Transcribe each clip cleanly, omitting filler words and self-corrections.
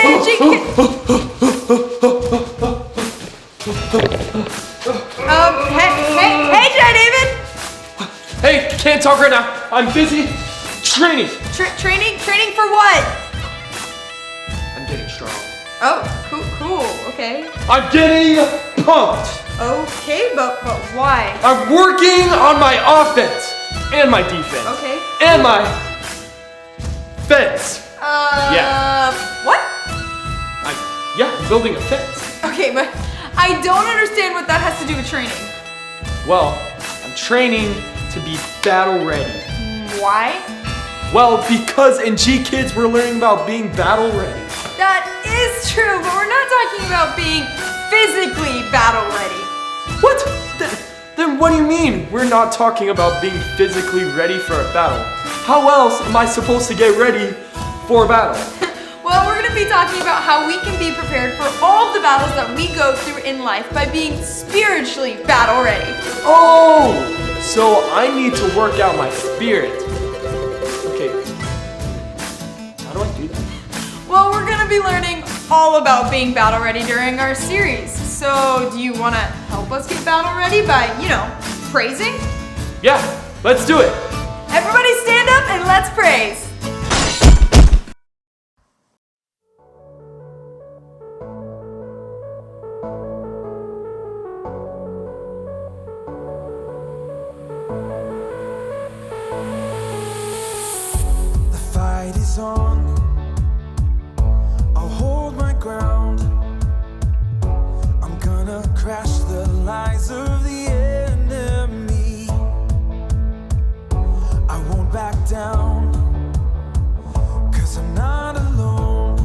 Hey, Jai David! Hey, can't talk right now. I'm busy training. Training for what? I'm getting strong. Oh, cool, okay. I'm getting pumped. Okay, but why? I'm working on my offense and my defense. Okay. And my fence. Yeah. What? I'm building a fence. Okay, but I don't understand what that has to do with training. Well, I'm training to be battle ready. Why? Well, because in G-Kids we're learning about being battle ready. That is true, but we're not talking about being physically battle ready. What? Then what do you mean we're not talking about being physically ready for a battle? How else am I supposed to get ready for a battle? Well, we're going to be talking about how we can be prepared for all the battles that we go through in life by being spiritually battle ready. Oh, so I need to work out my spirit. Okay, how do I do that? Well, we're going to be learning all about being battle ready during our series. So, do you want to help us get battle ready by, praising? Yeah, let's do it. Everybody stand up and let's praise. The fight is on. I'll hold my ground. I'm gonna crash the lies of the enemy. I won't back down, 'cause I'm not alone.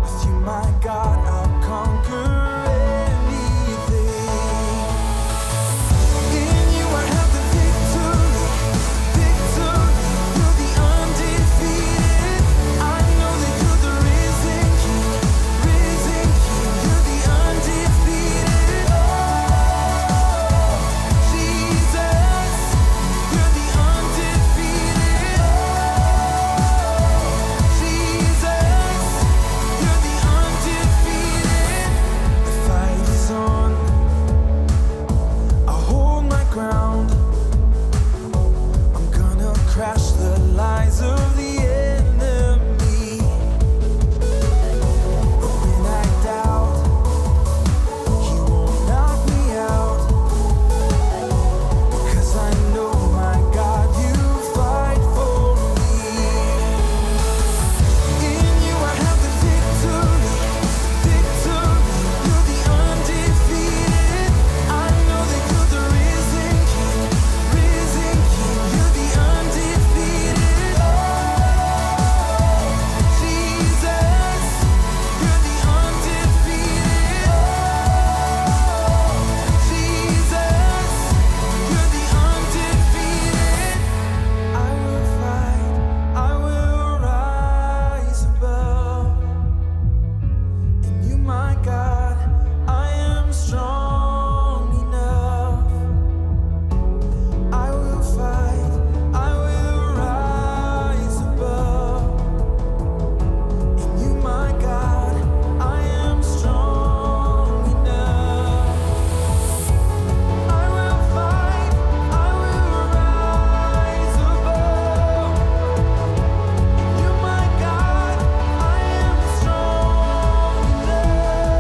With you, my God, I'll conquer anything. In you I have the victory. You're the undefeated. I know that you're the risen King. You're the undefeated. Oh, Jesus, you're the undefeated. Oh, Jesus, you're the undefeated. The fight is on. I'll hold my ground. I'm gonna crash the lies of the enemy. But when I doubt, he won't knock me out. 'Cause I know, my God, you fight for me. In you I have the victory. You're the undefeated. I know that you're the risen King. You're the undefeated. Oh, Jesus, you're the undefeated. Oh, Jesus, you're the undefeated. I will fight, I will rise above. In you, my God, I am strong enough. I will fight, I will rise above. In you, my God, I am strong enough. I will fight, I will rise above. In you, my God, I am strong enough.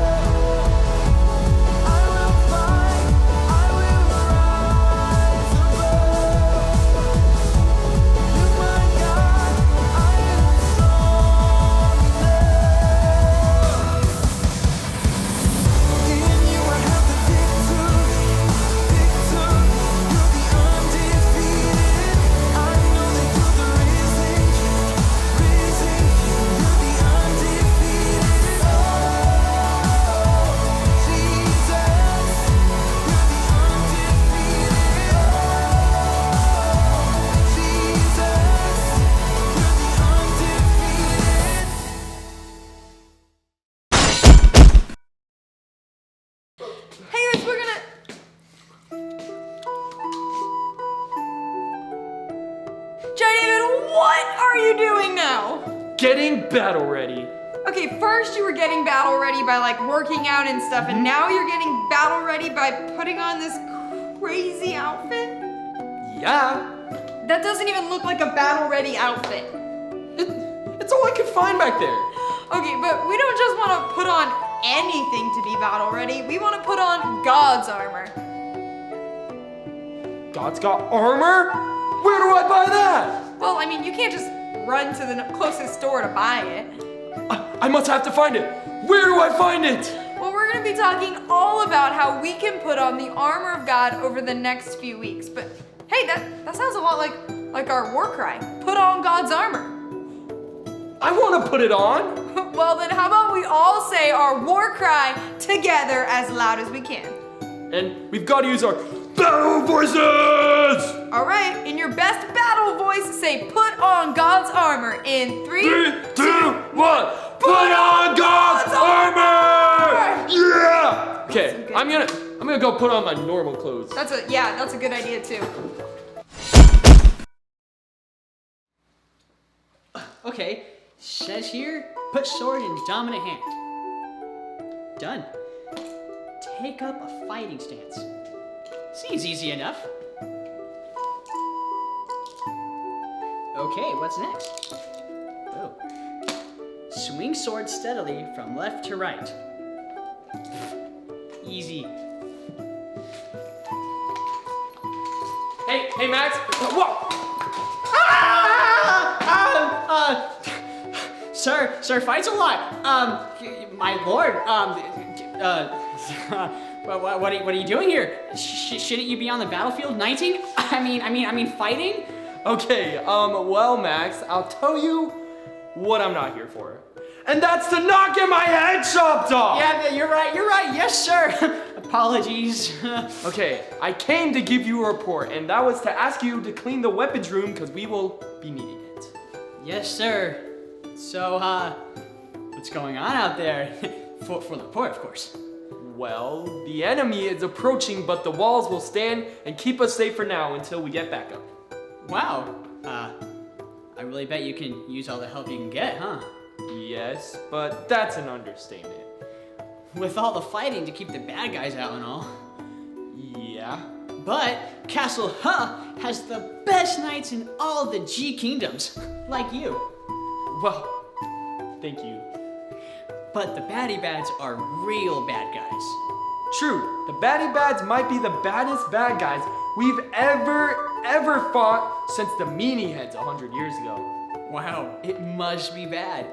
I will fight, I will rise above. You, my God, I am strong enough. In you I have the victory. You're the undefeated. I know that you're the risen King. You're the undefeated. Oh, Jesus, you're the undefeated. Oh, Jesus, you're the undefeated. Hey guys, we're gonna... Jai David, what are you doing now? getting battle ready. Okay, first you were getting battle ready by like working out and stuff, and now you're getting battle ready by putting on this crazy outfit? Yeah, That doesn't even look like a battle ready outfit. it's all I could find back there. Okay, but we don't just want to put on anything to be battle ready. We want to put on God's armor. God's got armor? Where do I buy that? Well, I mean, you can't just run to the closest store to buy it. I must have to find it. Where do I find it? Well, we're going to be talking all about how we can put on the armor of God over the next few weeks. But hey, that sounds a lot like our war cry. Put on God's armor. I want to put it on. Well, then how about we all say our war cry together as loud as we can. And we've got to use our battle voices! All right, in your best battle voice, say put on God's armor in 3, 3, 2, 1. Put on God's armor! Yeah! Okay, I'm gonna go put on my normal clothes. That's a good idea too. Okay, says here, put sword in dominant hand. Done. Take up a fighting stance. Seems easy enough. Okay, what's next? Oh. Swing sword steadily from left to right. Easy. Hey, Max. Whoa! Sir, fights a lot. My lord, what are you doing here? Shouldn't you be on the battlefield knighting? I mean fighting? Okay, well, Max, I'll tell you what I'm not here for. And that's to not get my head chopped off! Yeah, you're right, yes sir. Apologies. Okay, I came to give you a report, and that was to ask you to clean the weapons room, because we will be needing it. Yes sir. So, what's going on out there? for the report, of course. Well, the enemy is approaching, but the walls will stand and keep us safe for now until we get back up. Wow. I really bet you can use all the help you can get, huh? Yes, but that's an understatement. With all the fighting to keep the bad guys out and all. Yeah. But Castle Huh has the best knights in all the G Kingdoms, like you. Well, thank you. But the baddie bads are real bad guys. True, the baddie bads might be the baddest bad guys we've ever fought since the meanie heads 100 years ago. Wow, it must be bad.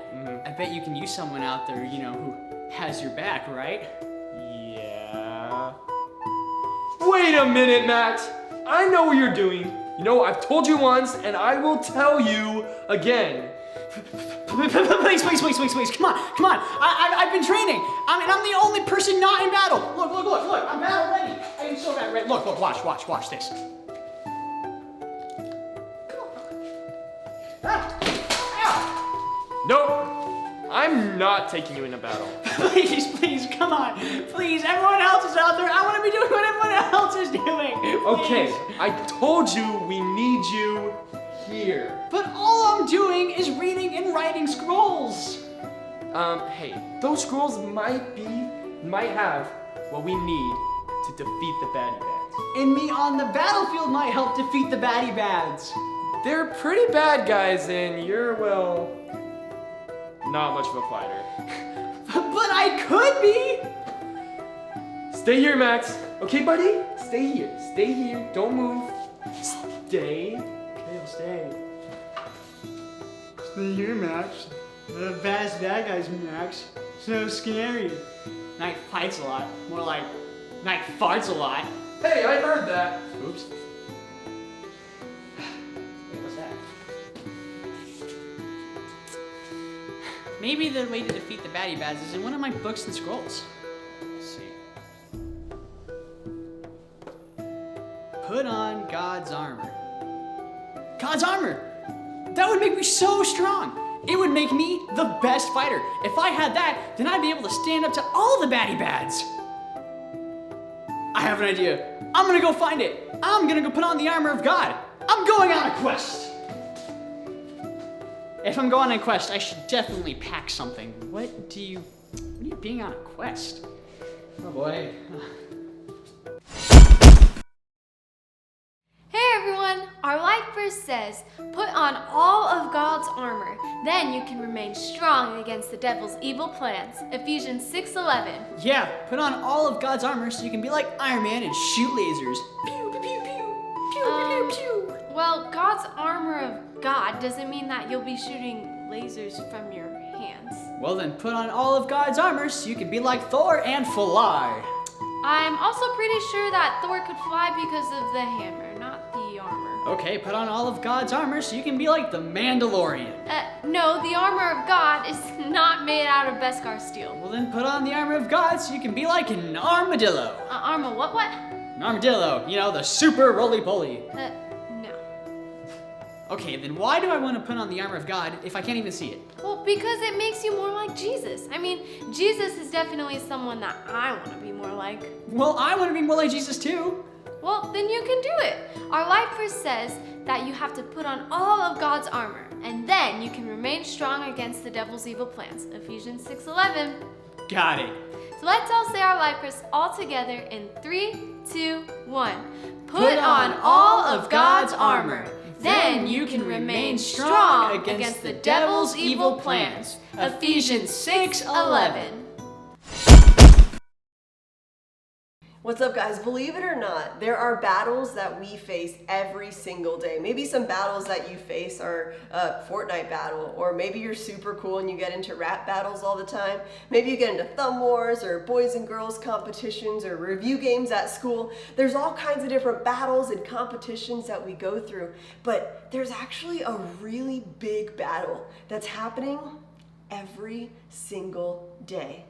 I bet you can use someone out there, who has your back, right? Yeah. Wait a minute, Max. I know what you're doing. I've told you once, and I will tell you again. Please, come on. I've been training. I'm the only person not in battle. Look, I'm battle ready. I am so battle ready. Look, watch this. Nope. I'm not taking you into battle. Please, come on. Please, everyone else is out there. I want to be doing what everyone else is doing. Please. Okay, I told you we need you here. But all I'm doing is reading and writing scrolls. Hey, those scrolls might have what we need to defeat the baddie bads. And me on the battlefield might help defeat the baddie bads. They're pretty bad guys, and you're, well, not much of a fighter. But I could be. Stay here, Max. Okay, buddy? Stay here. Don't move. Stay. Okay, I'll stay. Stay here, Max. The bad guys, Max. So scary. Knight fights a lot. More like Knight farts a lot. Hey, I heard that. Oops. Wait, what's that? Maybe the way to defeat the baddie bads is in one of my books and scrolls. Let's see. Put on God's armor. God's armor! That would make me so strong! It would make me the best fighter. If I had that, then I'd be able to stand up to all the baddie bads. I have an idea. I'm gonna go find it. I'm gonna go put on the armor of God. I'm going on a quest. If I'm going on a quest, I should definitely pack something. What are you being on a quest? Oh boy. Hey everyone! Our life verse says, put on all of God's armor, then you can remain strong against the devil's evil plans. Ephesians 6:11. Yeah, put on all of God's armor so you can be like Iron Man and shoot lasers. Pew, pew, pew, pew. Pew, pew, pew, pew. Well, God's armor of God doesn't mean that you'll be shooting lasers from your hands. Well then, put on all of God's armor so you can be like Thor and fly. I'm also pretty sure that Thor could fly because of the hammer, not the armor. Okay, put on all of God's armor so you can be like the Mandalorian. No, the armor of God is not made out of Beskar steel. Well then, put on the armor of God so you can be like an armadillo. Armor what? An armadillo, you know, the super roly-poly. No. Okay, then why do I want to put on the armor of God if I can't even see it? Well, because it makes you more like Jesus. I mean, Jesus is definitely someone that I want to be more like. Well, I want to be more like Jesus too. Well, then you can do it. Our life verse says that you have to put on all of God's armor, and then you can remain strong against the devil's evil plans. Ephesians 6:11. Got it. So let's all say our life verse all together in 3, 2, 1. Put on all of God's armor. Then you can remain strong against the devil's evil plans. Ephesians 6:11. What's up, guys? Believe it or not, there are battles that we face every single day. Maybe some battles that you face are a Fortnite battle, or maybe you're super cool and you get into rap battles all the time. Maybe you get into thumb wars or boys and girls competitions or review games at school. There's all kinds of different battles and competitions that we go through, but there's actually a really big battle that's happening every single day.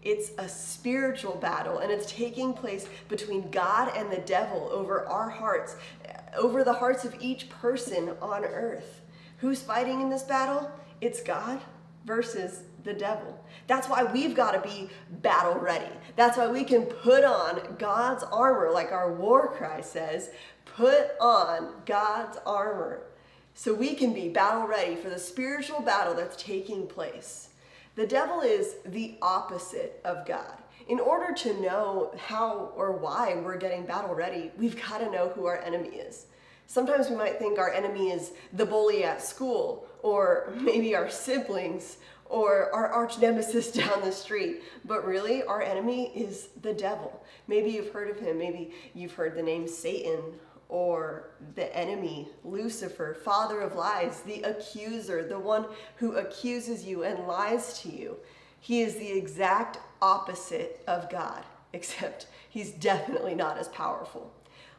It's a spiritual battle, and it's taking place between God and the devil over our hearts, over the hearts of each person on earth. Who's fighting in this battle? It's God versus the devil. That's why we've got to be battle ready. That's why we can put on God's armor, like our war cry says, put on God's armor, so we can be battle ready for the spiritual battle that's taking place. The devil is the opposite of God. In order to know how or why we're getting battle ready, we've got to know who our enemy is. Sometimes we might think our enemy is the bully at school, or maybe our siblings, or our arch nemesis down the street. But really, our enemy is the devil. Maybe you've heard of him. Maybe you've heard the name Satan, or the enemy, Lucifer, father of lies, the accuser, the one who accuses you and lies to you. He is the exact opposite of God, except he's definitely not as powerful.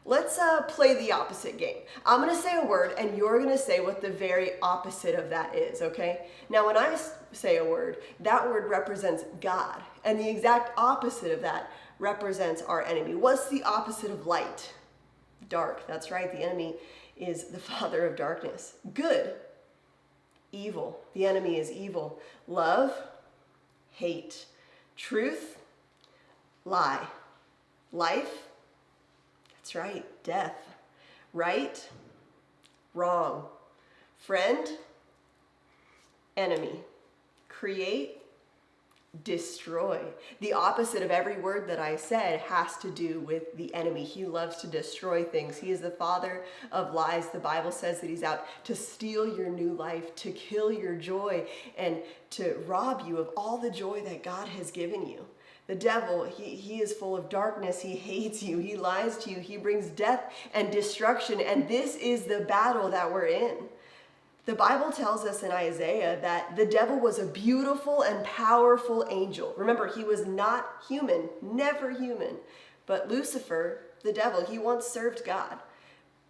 Let's play the opposite game. I'm going to say a word, and you're going to say what the very opposite of that is, okay? Now, when I say a word, that word represents God, and the exact opposite of that represents our enemy. What's the opposite of light? Dark. That's right. The enemy is the father of darkness. Good. Evil. The enemy is evil. Love. Hate. Truth. Lie. Life. That's right. Death. Right. Wrong. Friend. Enemy. Create. Destroy. The opposite of every word that I said has to do with the enemy. He loves to destroy things. He is the father of lies. The Bible says that he's out to steal your new life, to kill your joy, and to rob you of all the joy that God has given you. The devil, he is full of darkness. He hates you. He lies to you. He brings death and destruction. And this is the battle that we're in. The Bible tells us in Isaiah that the devil was a beautiful and powerful angel. Remember, he was not human, never human. But Lucifer, the devil, he once served God.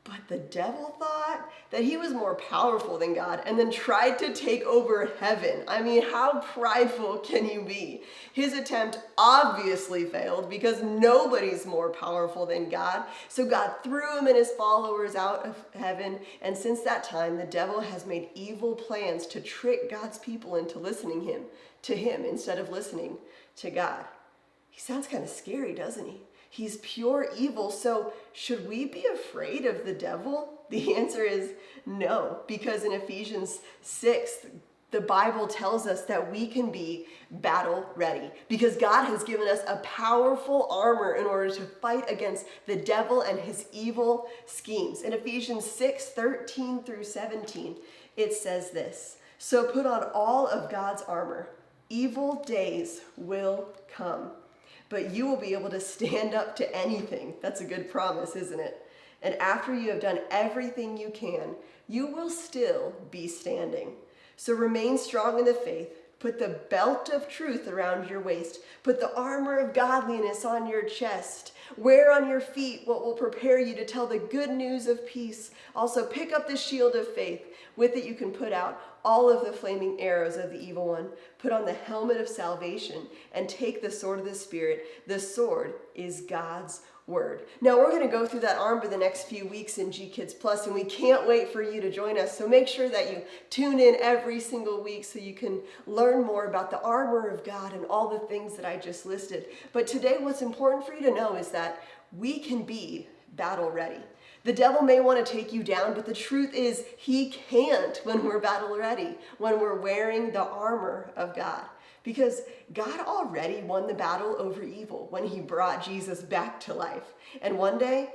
But the devil thought that he was more powerful than God and then tried to take over heaven. I mean, how prideful can you be? His attempt obviously failed because nobody's more powerful than God. So God threw him and his followers out of heaven. And since that time, the devil has made evil plans to trick God's people into listening to him instead of listening to God. He sounds kind of scary, doesn't he? He's pure evil, so should we be afraid of the devil? The answer is no, because in Ephesians 6, the Bible tells us that we can be battle ready because God has given us a powerful armor in order to fight against the devil and his evil schemes. In Ephesians 6:13 through 17, it says this, "So put on all of God's armor. Evil days will come, but you will be able to stand up to anything." That's a good promise, isn't it? "And after you have done everything you can, you will still be standing. So remain strong in the faith. Put the belt of truth around your waist. Put the armor of godliness on your chest. Wear on your feet what will prepare you to tell the good news of peace. Also pick up the shield of faith. With it you can put out all of the flaming arrows of the evil one. Put on the helmet of salvation and take the sword of the Spirit. The sword is God's word. Now we're going to go through that armor the next few weeks in G Kids Plus, and we can't wait for you to join us. So make sure that you tune in every single week so you can learn more about the armor of God and all the things that I just listed. But today what's important for you to know is that we can be battle ready. The devil may want to take you down, but the truth is he can't when we're battle ready, when we're wearing the armor of God. Because God already won the battle over evil when he brought Jesus back to life. And one day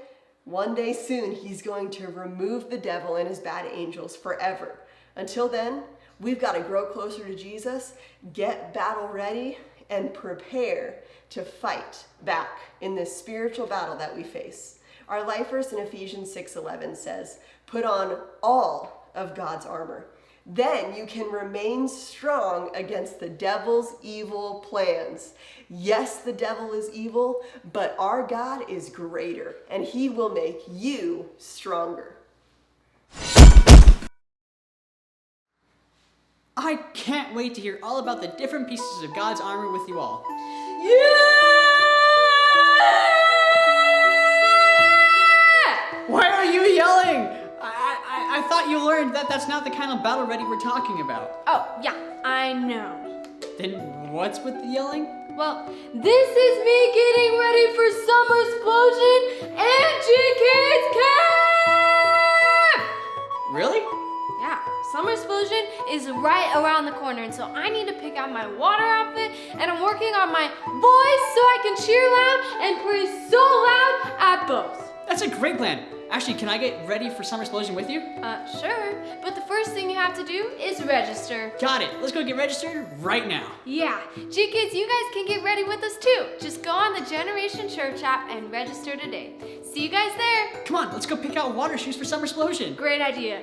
soon, he's going to remove the devil and his bad angels forever. Until then, we've got to grow closer to Jesus, get battle ready, and prepare to fight back in this spiritual battle that we face. Our life verse in Ephesians 6:11 says, "Put on all of God's armor. Then you can remain strong against the devil's evil plans." Yes, the devil is evil, but our God is greater, and he will make you stronger. I can't wait to hear all about the different pieces of God's armor with you all. Why are you yelling? I thought you learned that that's not the kind of battle ready we're talking about. Oh, yeah, I know. Then what's with the yelling? Well, this is me getting ready for Summer Explosion and G-Kids Camp! Really? Yeah, Summer Explosion is right around the corner, and so I need to pick out my water outfit, and I'm working on my voice so I can cheer loud and pray so loud at both. That's a great plan. Actually, can I get ready for Summer Explosion with you? Sure, but the first thing you have to do is register. Got it. Let's go get registered right now. Yeah, G-Kids, you guys can get ready with us too. Just go on the Generation Church app and register today. See you guys there. Come on, let's go pick out water shoes for Summer Explosion. Great idea.